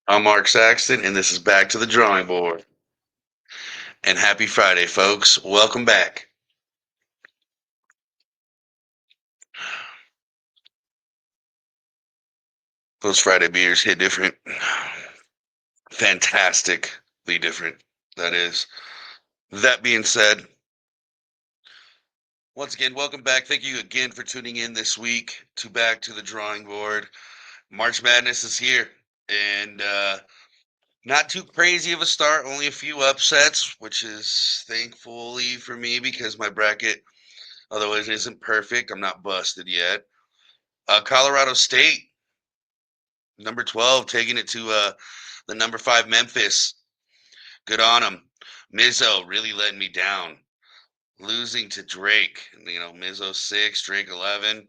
I'm Mark Saxton, and this is Back to the Drawing Board. And happy Friday, folks. Welcome back. Those Friday beers hit different. Fantastically different, that is. That being said, once again, welcome back. Thank you again for tuning in this week to Back to the Drawing Board. March Madness is here, and not too crazy of a start, only a few upsets, which is thankfully for me because my bracket, although it isn't perfect, I'm not busted yet. Colorado State, number 12, taking it to the number 5 Memphis. Good on them. Mizzo really letting me down. Losing to Drake. Mizzo 6, Drake 11.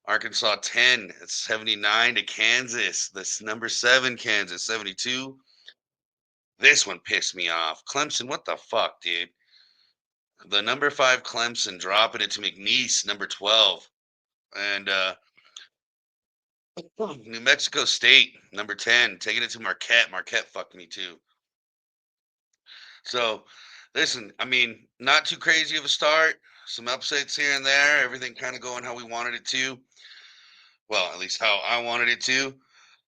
Arkansas 10. It's 79 to Kansas. This number 7 Kansas 72. This one pissed me off. Clemson, what the fuck, dude? The number 5 Clemson dropping it to McNeese, number 12. And New Mexico State, number 10, taking it to Marquette. Marquette fucked me too. So, listen, I mean, not too crazy of a start. Some upsets here and there. Everything kind of going how we wanted it to. Well, at least how I wanted it to.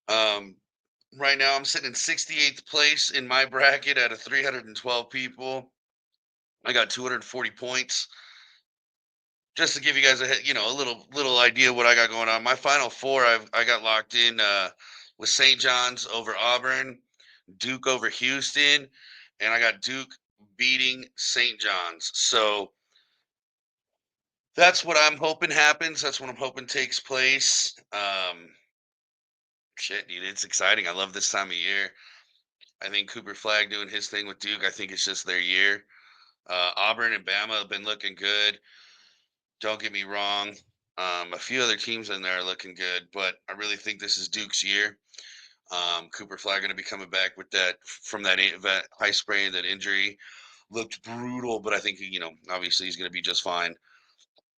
Um, right now, I'm sitting in 68th place in my bracket out of 312 people. I got 240 points. Just to give you guys a little idea what I got going on. My final four, I got locked in with St. John's over Auburn, Duke over Houston, and I got Duke beating St. John's. So that's what I'm hoping happens. That's what I'm hoping takes place. Shit, dude, it's exciting. I love this time of year. I think Cooper Flag doing his thing with Duke. I think it's just their year. Auburn and Bama have been looking good. Don't get me wrong. A few other teams in there are looking good, but I really think this is Duke's year. Cooper Flag going to be coming back with that from that high sprain, that injury. Looked brutal, but I think obviously he's going to be just fine.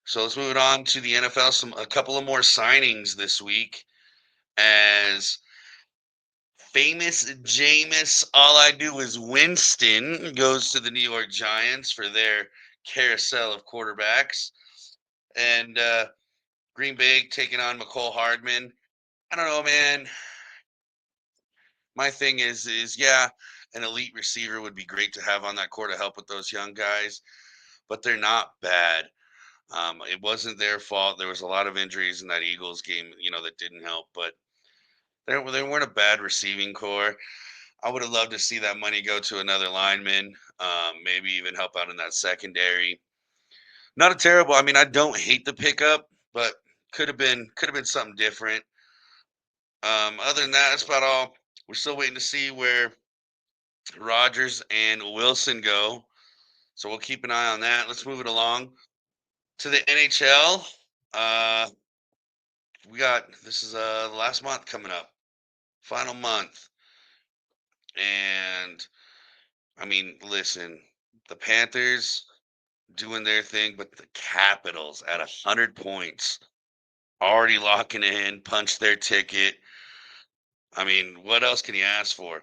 So let's move it on to the NFL. A couple of more signings this week as famous Jameis, all I do is Winston, goes to the New York Giants for their carousel of quarterbacks. And Green Bay taking on McCole Hardman. I don't know, man. My thing is yeah, an elite receiver would be great to have on that core to help with those young guys, but they're not bad. It wasn't their fault. There was a lot of injuries in that Eagles game, that didn't help, but they weren't a bad receiving core. I would have loved to see that money go to another lineman, maybe even help out in that secondary. Not a terrible. I mean, I don't hate the pickup, but could have been something different. Other than that, that's about all. We're still waiting to see where Rodgers and Wilson go, so we'll keep an eye on that. Let's move it along to the NHL. Uh, we got this is the last month coming up, final month, and I mean, listen, the Panthers doing their thing, but the Capitals at 100 points, already locking in, punched their ticket. I mean, what else can you ask for?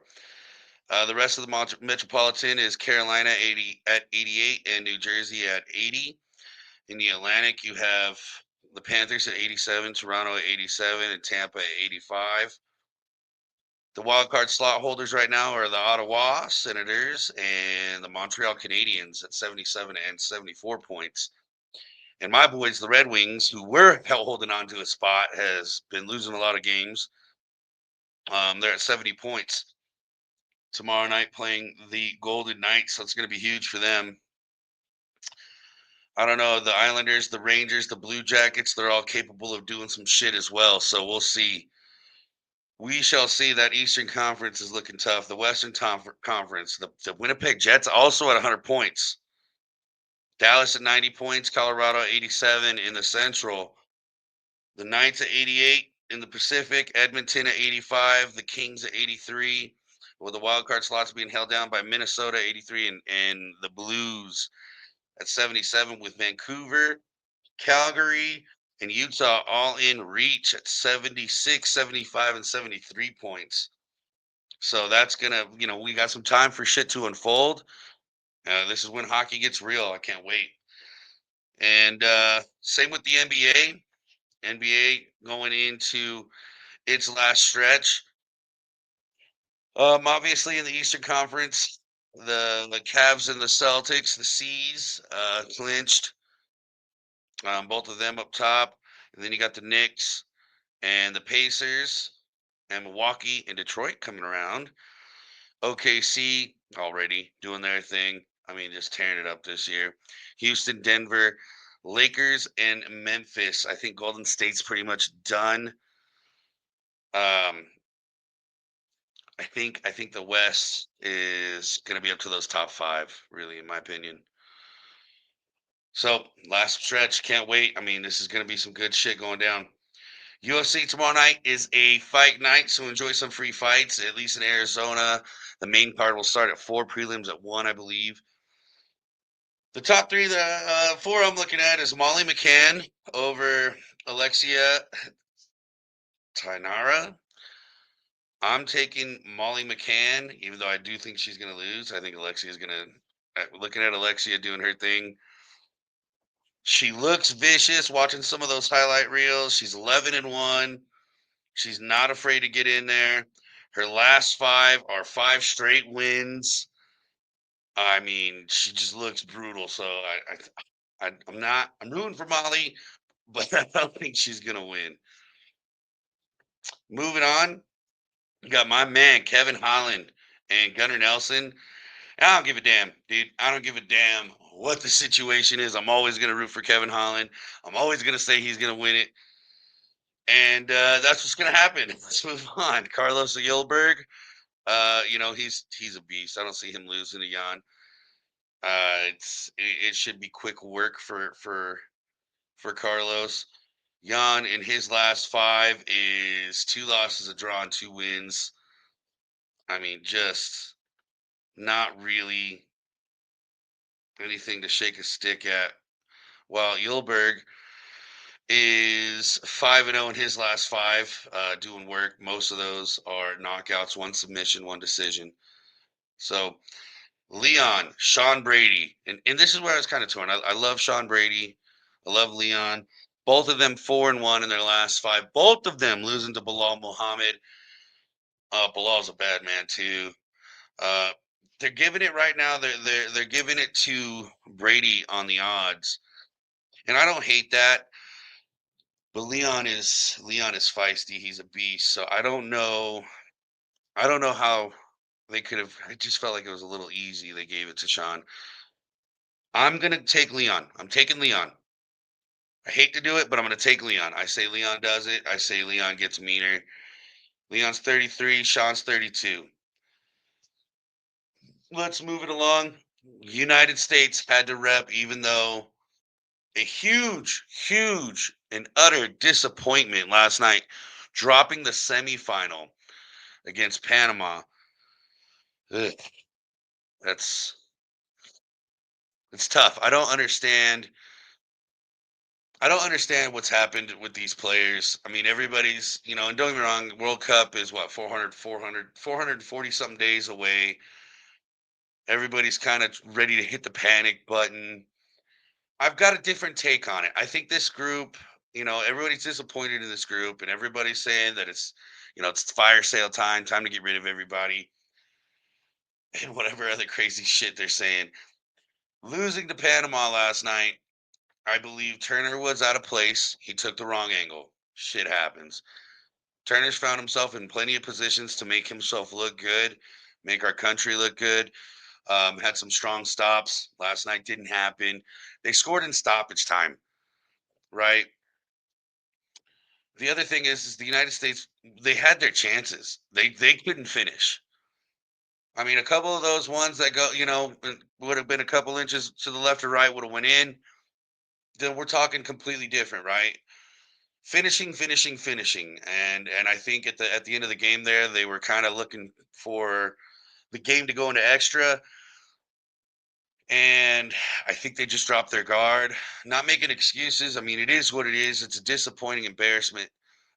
The rest of the Metropolitan is Carolina 80 at 88 and New Jersey at 80. In the Atlantic, you have the Panthers at 87, Toronto at 87, and Tampa at 85. The wild card slot holders right now are the Ottawa Senators and the Montreal Canadiens at 77 and 74 points. And my boys, the Red Wings, who were holding on to a spot, has been losing a lot of games. They're at 70 points tomorrow night playing the Golden Knights, so it's going to be huge for them. I don't know. The Islanders, the Rangers, the Blue Jackets, they're all capable of doing some shit as well. So we'll see. We shall see. That Eastern Conference is looking tough. The Western Conference, the Winnipeg Jets also at 100 points. Dallas at 90 points. Colorado 87 in the Central. The Knights at 88 in the Pacific. Edmonton at 85. The Kings at 83. With the wild card slots being held down by Minnesota 83 and the Blues at 77 with Vancouver, Calgary, and Utah all in reach at 76, 75, and 73 points. So that's gonna, we got some time for shit to unfold. This is when hockey gets real. I can't wait. And same with the NBA. NBA going into its last stretch. Obviously in the Eastern Conference, the Cavs and the Celtics, the C's, clinched. Both of them up top, and then you got the Knicks and the Pacers, and Milwaukee and Detroit coming around. OKC already doing their thing. I mean, just tearing it up this year. Houston, Denver, Lakers, and Memphis. I think Golden State's pretty much done. Um, I think the West is going to be up to those top five, really, in my opinion. So last stretch, can't wait. I mean, this is going to be some good shit going down. UFC tomorrow night is a fight night, so enjoy some free fights. At least in Arizona, the main card will start at 4, prelims at 1, I believe. The top three, the four I'm looking at is Molly McCann over Alexia Tainara. I'm taking Molly McCann, even though I do think she's going to lose. I think Alexia is going to. Looking at Alexia doing her thing, she looks vicious. Watching some of those highlight reels, she's 11-1. She's not afraid to get in there. Her last five are 5 straight wins. I mean, she just looks brutal. So I'm not. I'm rooting for Molly, but I don't think she's gonna win. Moving on, you got my man Kevin Holland and Gunnar Nelson. I don't give a damn, dude. I don't give a damn what the situation is. I'm always gonna root for Kevin Holland. I'm always gonna say he's gonna win it, and that's what's gonna happen. Let's move on. Carlos Yulberg. He's a beast. I don't see him losing to Jan. It should be quick work for Carlos. Jan in his last five is 2 losses, a draw, and 2 wins. I mean, just not really anything to shake a stick at. While Yulberg is 5-0 in his last five, doing work. Most of those are knockouts, 1 submission, 1 decision. So Leon, Sean Brady, and this is where I was kind of torn. I love Sean Brady. I love Leon. Both of them 4-1 in their last five. Both of them losing to Bilal Muhammad. Bilal's a bad man too. Uh, they're giving it right now. They're giving it to Brady on the odds, and I don't hate that. But Leon is feisty. He's a beast. So I don't know. I don't know how they could have. I just felt like it was a little easy. They gave it to Sean. I'm gonna take Leon. I'm taking Leon. I hate to do it, but I'm going to take Leon. I say Leon does it. I say Leon gets meaner. Leon's 33, Sean's 32. Let's move it along. United States had to rep, even though a huge, huge, and utter disappointment last night, dropping the semifinal against Panama. Ugh, that's it's tough. I don't understand what's happened with these players. I mean, everybody's, and don't get me wrong, World Cup is what, 440 something days away. Everybody's kind of ready to hit the panic button. I've got a different take on it. I think this group, everybody's disappointed in this group, and everybody's saying that it's fire sale time to get rid of everybody, and whatever other crazy shit they're saying. Losing to Panama last night, I believe Turner was out of place. He took the wrong angle. Shit happens. Turner's found himself in plenty of positions to make himself look good, make our country look good. Had some strong stops. Last night didn't happen. They scored in stoppage time, right? The other thing is the United States, they had their chances. They couldn't finish. I mean, a couple of those ones that go, would have been a couple inches to the left or right would have went in. Then we're talking completely different, right? Finishing, and I think at the end of the game there, they were kind of looking for the game to go into extra, and I think they just dropped their guard. Not making excuses. I mean, it is what it is. It's a disappointing embarrassment.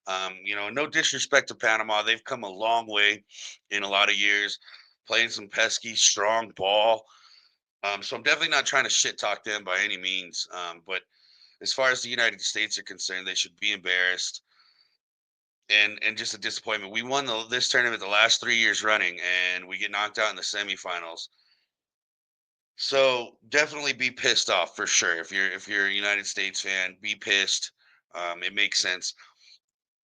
No disrespect to Panama. They've come a long way in a lot of years, playing some pesky, strong ball. So I'm definitely not trying to shit talk them by any means. But as far as the United States are concerned, they should be embarrassed and just a disappointment. We won this tournament the last 3 years running, and we get knocked out in the semifinals. So definitely be pissed off for sure. If you're a United States fan, be pissed. It makes sense.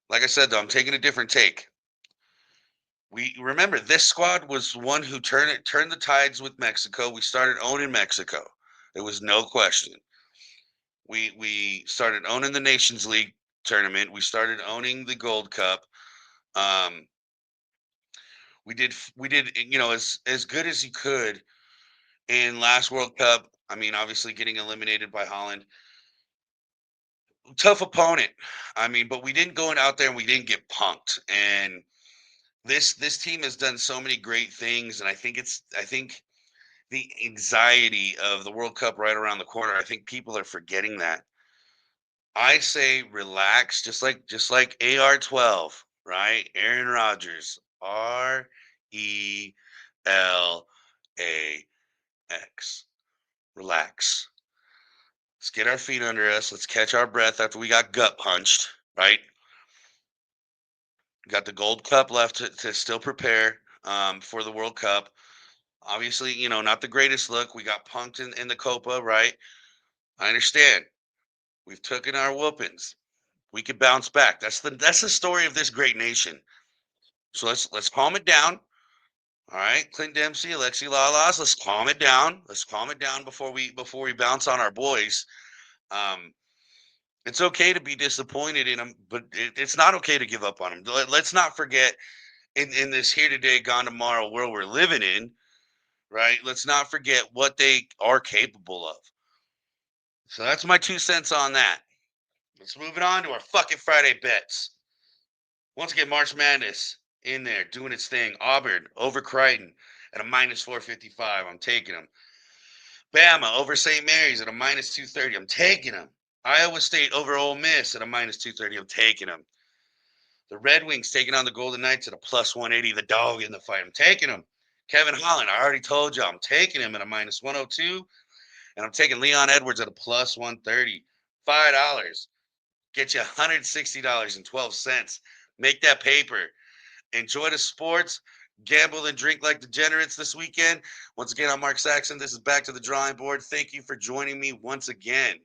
Like I said, though, I'm taking a different take. We remember this squad was one who turned the tides with Mexico. We started owning Mexico. There was no question. We started owning the Nations League tournament. We started owning the Gold Cup. Um, we did as good as you could in last World Cup. I mean, obviously getting eliminated by Holland, tough opponent. I mean, but we didn't go out there and we didn't get punked. And this team has done so many great things, and I think the anxiety of the World Cup right around the corner. I think people are forgetting that. I say relax, just like AR-12, right? Aaron Rodgers, RELAX. Relax. Let's get our feet under us. Let's catch our breath after we got gut punched, right? Got the Gold Cup left to still prepare for the World Cup. Obviously, not the greatest look. We got punked in the Copa, right? I understand. We've taken our whoopings. We could bounce back. That's the story of this great nation. So let's calm it down. All right, Clint Dempsey, Alexi Lalas, let's calm it down. Let's calm it down before we bounce on our boys. Um, it's okay to be disappointed in them, but it's not okay to give up on them. Let's not forget in this here today, gone tomorrow world we're living in, right? Let's not forget what they are capable of. So that's my 2 cents on that. Let's move it on to our fucking Friday bets. Once again, March Madness in there doing its thing. Auburn over Crichton at a minus 455. I'm taking them. Bama over St. Mary's at a minus 230. I'm taking them. Iowa State over Ole Miss at a minus 230. I'm taking them. The Red Wings taking on the Golden Knights at a plus 180. The dog in the fight. I'm taking them. Kevin Holland, I already told you I'm taking him at a minus 102. And I'm taking Leon Edwards at a plus 130. $5. Get you $160.12. Make that paper. Enjoy the sports. Gamble and drink like degenerates this weekend. Once again, I'm Mark Saxon. This is Back to the Drawing Board. Thank you for joining me once again.